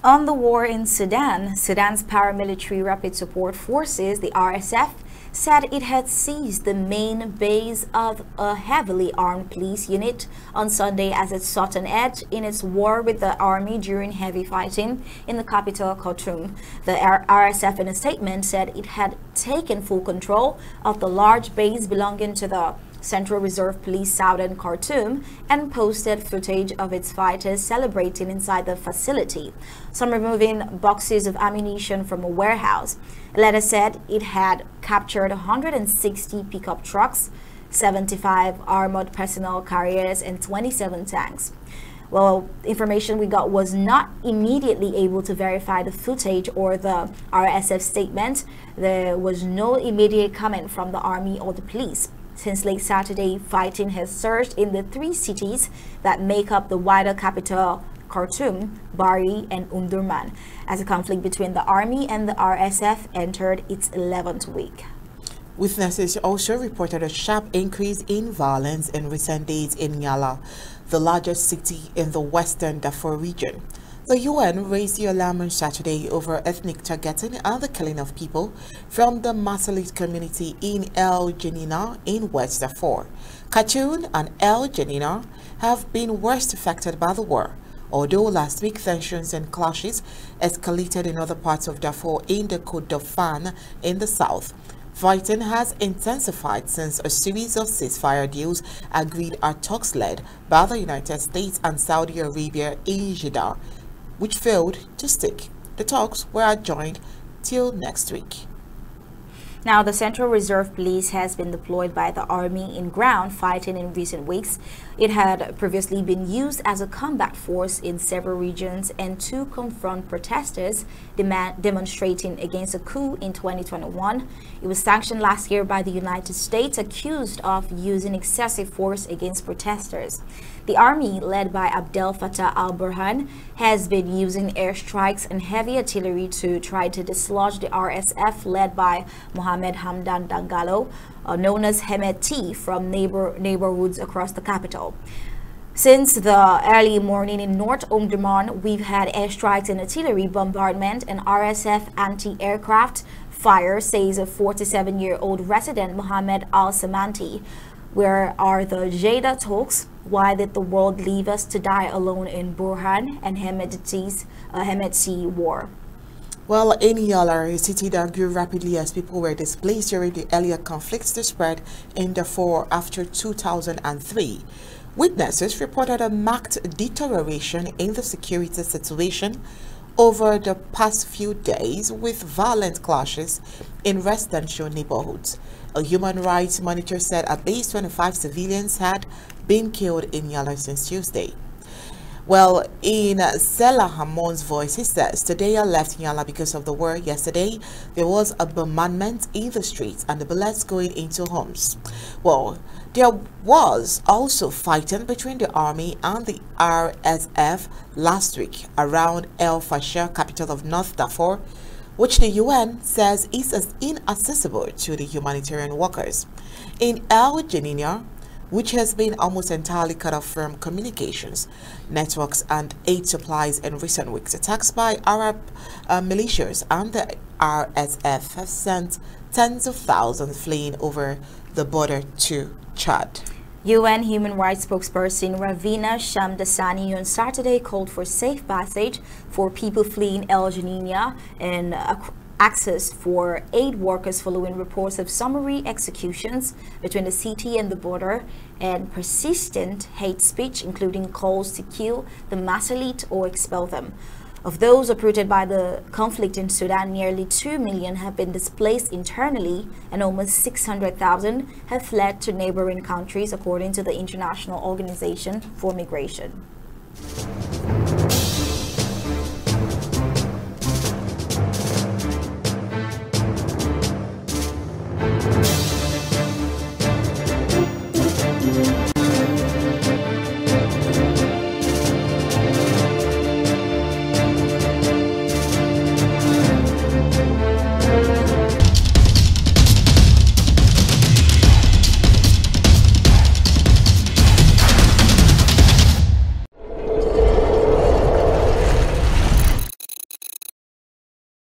On the war in Sudan, Sudan's Paramilitary Rapid Support Forces, the RSF, said it had seized the main base of a heavily armed police unit on Sunday as it sought an edge in its war with the army during heavy fighting in the capital, Khartoum. The RSF, in a statement, said it had taken full control of the large base belonging to the Central Reserve Police Southern Khartoum and posted footage of its fighters celebrating inside the facility, some removing boxes of ammunition from a warehouse. The letter said it had captured 160 pickup trucks, 75 armored personnel carriers, and 27 tanks. Well, information we got was not immediately able to verify the footage or the RSF statement. There was no immediate comment from the army or the police. Since late Saturday, fighting has surged in the three cities that make up the wider capital, Khartoum, Bari, and Omdurman, as the conflict between the army and the RSF entered its 11th week. Witnesses also reported a sharp increase in violence in recent days in Nyala, the largest city in the western Darfur region. The UN raised the alarm on Saturday over ethnic targeting and the killing of people from the Masalit community in El Janina in West Darfur. Khartoum and El Janina have been worst affected by the war, although last week tensions and clashes escalated in other parts of Darfur in the Kordofan in the south. Fighting has intensified since a series of ceasefire deals agreed at talks led by the United States and Saudi Arabia in Jeddah, which failed to stick. The talks were adjourned till next week. Now, the Central Reserve Police has been deployed by the army in ground fighting in recent weeks. It had previously been used as a combat force in several regions and to confront protesters demonstrating against a coup in 2021. It was sanctioned last year by the United States, accused of using excessive force against protesters. The army, led by Abdel Fattah al-Burhan, has been using airstrikes and heavy artillery to try to dislodge the RSF, led by Mohamed Hamdan Dagalo, known as Hemeti, from neighborhoods across the capital. Since the early morning in North Omdurman, we've had airstrikes and artillery bombardment and RSF anti-aircraft fire, says a 47-year-old resident Mohamed Al-Samanti. Where are the Jeddah talks? Why did the world leave us to die alone in Burhan and Hemeti war? Well, in Yala, a city that grew rapidly as people were displaced during the earlier conflicts that spread in Darfur after 2003. Witnesses reported a marked deterioration in the security situation over the past few days, with violent clashes in residential neighborhoods. A human rights monitor said at least 25 civilians had been killed in Yala since Tuesday. Well, in Selah Hamon's voice, he says, today I left Nyala because of the war. Yesterday, there was a bombardment in the streets and the bullets going into homes. Well, there was also fighting between the army and the RSF last week around El Fasher, capital of North Darfur, which the UN says is as inaccessible to the humanitarian workers. In El Janina, which has been almost entirely cut off from communications, networks, and aid supplies in recent weeks, attacks by Arab militias and the RSF have sent tens of thousands fleeing over the border to Chad. UN human rights spokesperson Ravina Shamdasani on Saturday called for safe passage for people fleeing El Janina and access for aid workers following reports of summary executions between the city and the border and persistent hate speech, including calls to kill the Masalit or expel them. Of those uprooted by the conflict in Sudan, nearly 2 million have been displaced internally and almost 600,000 have fled to neighboring countries, according to the International Organization for Migration.